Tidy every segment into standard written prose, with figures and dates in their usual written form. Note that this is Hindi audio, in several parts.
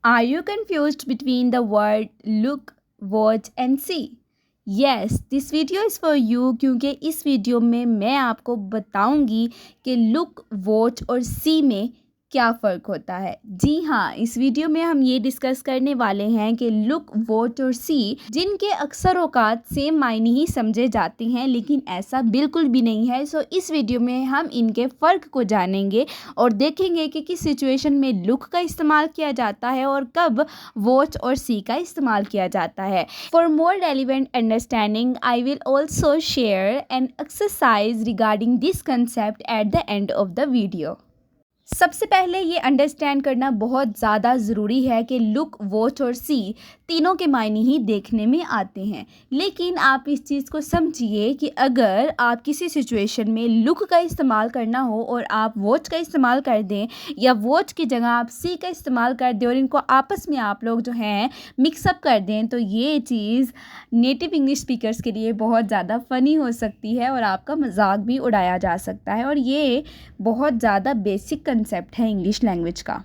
Are you confused between the word look, watch and see? Yes, this video is for you क्योंकि इस वीडियो में मैं आपको बताऊंगी कि लुक, वॉच और सी में क्या फ़र्क होता है। जी हाँ, इस वीडियो में हम ये डिस्कस करने वाले हैं कि लुक, वॉच और सी जिनके अक्सर औकात सेम मायने ही समझे जाते हैं, लेकिन ऐसा बिल्कुल भी नहीं है। सो इस वीडियो में हम इनके फ़र्क को जानेंगे और देखेंगे कि किस सिचुएशन में लुक का इस्तेमाल किया जाता है और कब वॉच और सी का इस्तेमाल किया जाता है। For more relevant understanding I will also share an exercise regarding this concept at the end of the video. सबसे पहले ये अंडरस्टैंड करना बहुत ज़्यादा ज़रूरी है कि लुक, वॉच और सी तीनों के मायने ही देखने में आते हैं, लेकिन आप इस चीज़ को समझिए कि अगर आप किसी सिचुएशन में लुक का इस्तेमाल करना हो और आप वॉच का इस्तेमाल कर दें या वॉच की जगह आप सी का इस्तेमाल कर दें और इनको आपस में आप लोग जो हैं मिक्सअप कर दें, तो ये चीज़ नेटिव इंग्लिश स्पीकर्स के लिए बहुत ज़्यादा फ़नी हो सकती है और आपका मजाक भी उड़ाया जा सकता है, और ये बहुत ज़्यादा बेसिक कंसेप्ट है इंग्लिश लैंग्वेज का।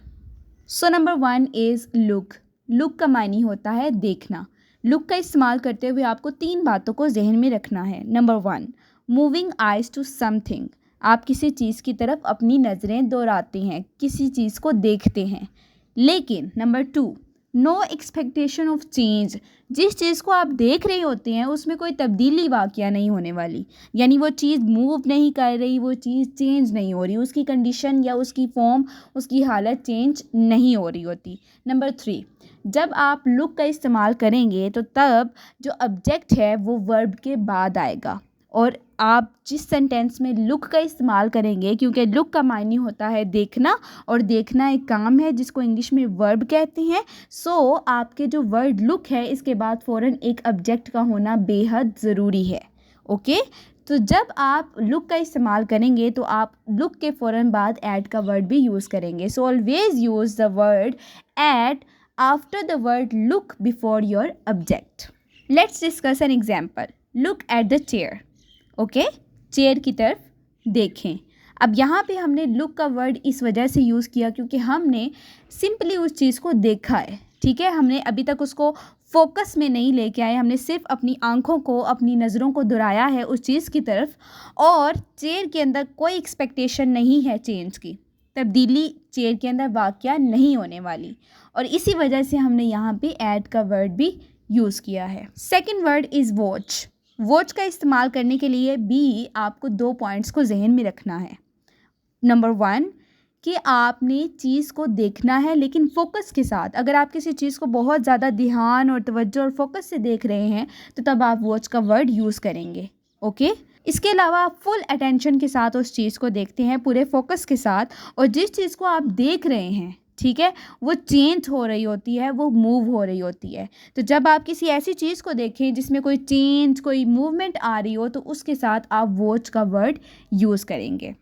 So number 1 is look. Look का मायने होता है देखना। लुक का इस्तेमाल करते हुए आपको 3 बातों को जहन में रखना है। Number 1, moving eyes to something. आप किसी चीज़ की तरफ अपनी नज़रें दौड़ाते हैं, किसी चीज़ को देखते हैं। लेकिन number 2, no expectation of change. जिस चीज़ को आप देख रहे होते हैं उसमें कोई तब्दीली वाक़या नहीं होने वाली, यानी वो चीज़ मूव नहीं कर रही, वो चीज़ चेंज नहीं हो रही, उसकी कंडीशन या उसकी फॉर्म, उसकी हालत चेंज नहीं हो रही होती। नंबर 3, जब आप लुक का इस्तेमाल करेंगे तो तब जो ऑब्जेक्ट है वो वर्ब के बाद आएगा, और आप जिस सेंटेंस में लुक का इस्तेमाल करेंगे, क्योंकि लुक का मायने होता है देखना और देखना एक काम है जिसको इंग्लिश में वर्ब कहते हैं। सो आपके जो वर्ड लुक है इसके बाद फ़ौरन एक ऑब्जेक्ट का होना बेहद ज़रूरी है। ओके, तो जब आप लुक का इस्तेमाल करेंगे तो आप लुक के फ़ौरन बाद ऐड का वर्ड भी यूज़ करेंगे। So always use the word add after the word look before your object. Let's discuss an example. Look at the chair. Okay, chair की तरफ देखें। अब यहाँ पे हमने लुक का वर्ड इस वजह से यूज़ किया क्योंकि हमने सिंपली उस चीज़ को देखा है, ठीक है। हमने अभी तक उसको फोकस में नहीं लेके आए, हमने सिर्फ अपनी आंखों को, अपनी नज़रों को दुहराया है उस चीज़ की तरफ, और चेयर के अंदर कोई एक्सपेक्टेशन नहीं है चेंज की, तब्दीली चेयर के अंदर वाक़या नहीं होने वाली, और इसी वजह से हमने यहाँ पे ऐड का वर्ड भी यूज़ किया है। Second word is watch. Watch का इस्तेमाल करने के लिए भी आपको 2 पॉइंट्स को जहन में रखना है। नंबर 1 कि आपने चीज़ को देखना है लेकिन फोकस के साथ। अगर आप किसी चीज़ को बहुत ज़्यादा ध्यान और तवज्जो और फोकस से देख रहे हैं तो तब आप वॉच का वर्ड यूज़ करेंगे। ओके, इसके अलावा आप फुल अटेंशन के साथ उस चीज़ को देखते हैं, पूरे फोकस के साथ, और जिस चीज़ को आप देख रहे हैं, ठीक है, वो चेंज हो रही होती है, वो मूव हो रही होती है। तो जब आप किसी ऐसी चीज़ को देखें जिसमें कोई चेंज, कोई मूवमेंट आ रही हो, तो उसके साथ आप वॉच का वर्ड यूज़ करेंगे।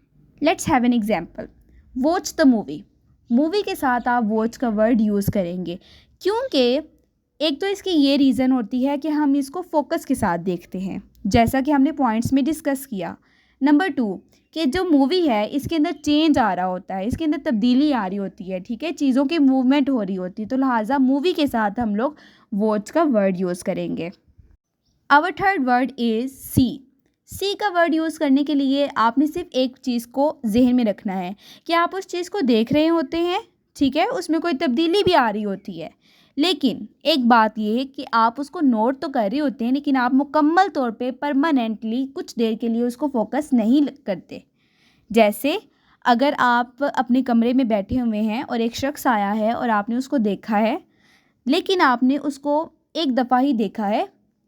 Let's have an example. Watch the movie. Movie के साथ आप वॉच का वर्ड यूज़ करेंगे क्योंकि एक तो इसकी ये रीज़न होती है कि हम इसको फोकस के साथ देखते हैं, जैसा कि हमने पॉइंट्स में डिस्कस किया। नंबर 2 कि जो मूवी है इसके अंदर चेंज आ रहा होता है, इसके अंदर तब्दीली आ रही होती है, ठीक है, चीज़ों की मूवमेंट हो रही होती है, तो लिहाजा मूवी के साथ हम लोग वॉच का वर्ड यूज़ करेंगे। Our third word is C. C का वर्ड यूज़ करने के लिए आपने सिर्फ एक चीज़ को जहन में रखना है कि आप उस चीज़ को देख रहे होते हैं, ठीक है, उसमें कोई तब्दीली भी आ रही होती है, लेकिन एक बात यह है कि आप उसको नोट तो कर रहे होते हैं लेकिन आप मुकम्मल तौर पे परमानेंटली कुछ देर के लिए उसको फोकस नहीं करते। जैसे अगर आप अपने कमरे में बैठे हुए हैं और एक शख्स आया है और आपने उसको देखा है, लेकिन आपने उसको एक दफ़ा ही देखा है,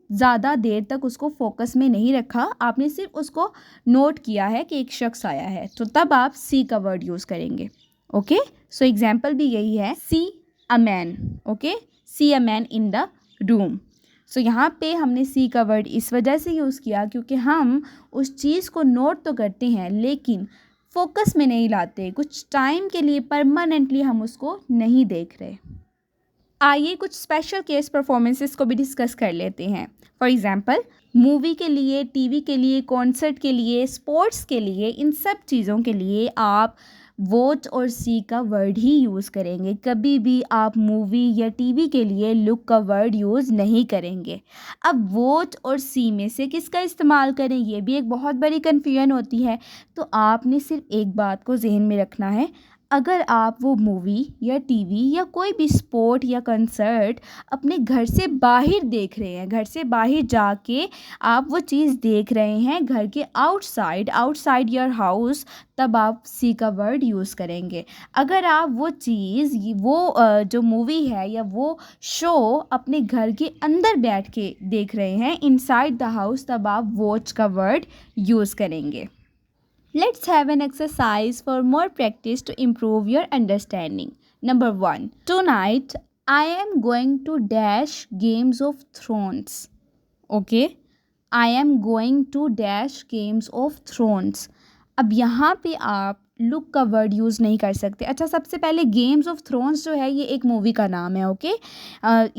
ज़्यादा देर तक उसको फोकस में नहीं रखा, आपने सिर्फ उसको नोट किया है कि एक शख्स आया है, तो तब आप सी का वर्ड यूज़ करेंगे। ओके, सो एग्जाम्पल भी यही है, see a man. Okay, see a man in the room. So यहाँ पे हमने सी का वर्ड इस वजह से यूज़ किया क्योंकि हम उस चीज़ को नोट तो करते हैं लेकिन फोकस में नहीं लाते, कुछ टाइम के लिए परमानेंटली हम उसको नहीं देख रहे। आइए कुछ स्पेशल केस परफॉर्मेंसेस को भी डिस्कस कर लेते हैं। फॉर एग्जांपल, मूवी के लिए, टीवी के लिए, कॉन्सर्ट के लिए, स्पोर्ट्स के लिए, इन सब चीज़ों के लिए आप वॉच और सी का वर्ड ही यूज़ करेंगे। कभी भी आप मूवी या टीवी के लिए लुक का वर्ड यूज़ नहीं करेंगे। अब वॉच और सी में से किसका इस्तेमाल करें, ये भी एक बहुत बड़ी कन्फ्यूजन होती है। तो आपने सिर्फ एक बात को जहन में रखना है, अगर आप वो मूवी या टीवी या कोई भी स्पोर्ट या कंसर्ट अपने घर से बाहर देख रहे हैं, घर से बाहर जाके आप वो चीज़ देख रहे हैं, घर के आउटसाइड योर हाउस, तब आप सी का वर्ड यूज़ करेंगे। अगर आप वो चीज़ जो मूवी है या वो शो अपने घर के अंदर बैठ के देख रहे हैं, इनसाइड द हाउस, तब आप वॉच का वर्ड यूज़ करेंगे। Let's have an exercise for more practice to improve your understanding. Number 1. Tonight I am going to dash Games of Thrones. Okay? I am going to dash Games of Thrones. अब यहाँ पे आप लुक का वर्ड यूज़ नहीं कर सकते। अच्छा, सबसे पहले गेम्स ऑफ थ्रोन्स जो है ये एक मूवी का नाम है। ओके,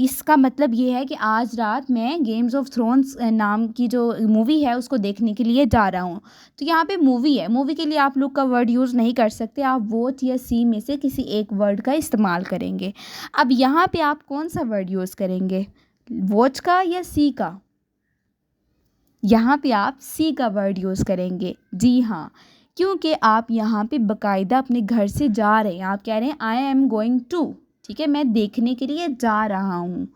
इसका मतलब ये है कि आज रात मैं गेम्स ऑफ थ्रोन्स नाम की जो मूवी है उसको देखने के लिए जा रहा हूँ। तो यहाँ पे मूवी है, मूवी के लिए आप लुक का वर्ड यूज़ नहीं कर सकते, आप वॉच या सी में से किसी एक वर्ड का इस्तेमाल करेंगे। अब यहाँ पे आप कौन सा वर्ड यूज़ करेंगे, वॉच का या सी का? यहाँ पे आप सी का वर्ड यूज़ करेंगे। जी हाँ, क्योंकि आप यहाँ पे बाकायदा अपने घर से जा रहे हैं, आप कह रहे हैं आई एम गोइंग टू, ठीक है, मैं देखने के लिए जा रहा हूँ।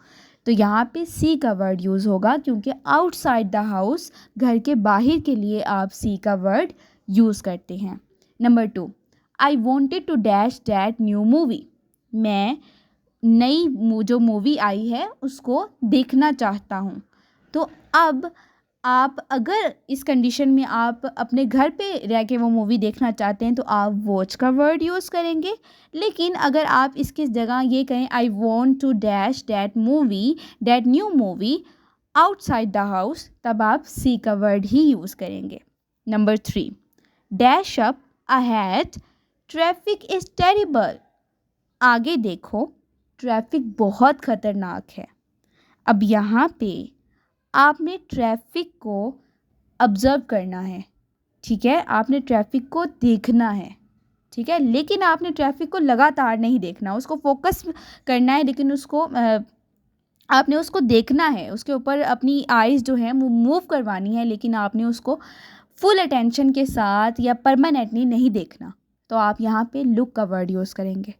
तो यहाँ पे सी का वर्ड यूज़ होगा, क्योंकि आउटसाइड द हाउस, घर के बाहर के लिए आप सी का वर्ड यूज़ करते हैं। Number 2, I wanted to dash that new movie. मैं नई जो मूवी आई है उसको देखना चाहता हूँ। तो अब आप अगर इस कंडीशन में आप अपने घर पे रह के वो मूवी देखना चाहते हैं तो आप वॉच का वर्ड यूज़ करेंगे। लेकिन अगर आप इसकी जगह ये कहें I want to dash that new movie outside the house, तब आप सी का वर्ड ही यूज़ करेंगे। Number 3, dash up ahead, traffic is terrible. आगे देखो, ट्रैफिक बहुत ख़तरनाक है। अब यहाँ पे आपने ट्रैफिक को ऑब्ज़र्व करना है, ठीक है, आपने ट्रैफिक को देखना है, ठीक है, लेकिन आपने ट्रैफिक को लगातार नहीं देखना, उसको फोकस करना है, लेकिन आपने उसको देखना है, उसके ऊपर अपनी आइज़ जो है वो मूव करवानी है, लेकिन आपने उसको फुल अटेंशन के साथ या परमानेंटली नहीं देखना। तो आप यहाँ पे लुक का वर्ड यूज़ करेंगे।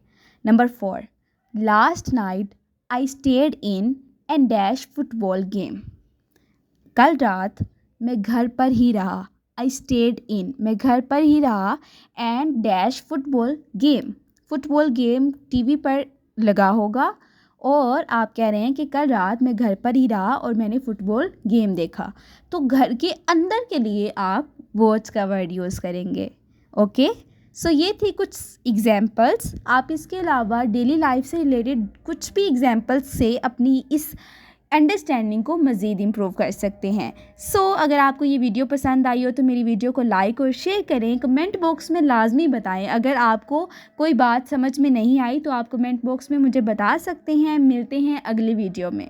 Number 4, last night I stayed in and dash football game. कल रात मैं घर पर ही रहा, आई स्टेड इन, मैं घर पर ही रहा, and dash football game TV पर लगा होगा, और आप कह रहे हैं कि कल रात मैं घर पर ही रहा और मैंने फुटबॉल गेम देखा। तो घर के अंदर के लिए आप वॉच का वर्ड यूज़ करेंगे। ओके, सो ये थी कुछ एग्जाम्पल्स। आप इसके अलावा डेली लाइफ से रिलेटेड कुछ भी एग्जाम्पल्स से अपनी इस अंडरस्टैंडिंग को मज़ीद इम्प्रूव कर सकते हैं। सो अगर आपको ये वीडियो पसंद आई हो तो मेरी वीडियो को लाइक और शेयर करें। कमेंट बॉक्स में लाजमी बताएं अगर आपको कोई बात समझ में नहीं आई, तो आप कमेंट बॉक्स में मुझे बता सकते हैं। मिलते हैं अगली वीडियो में।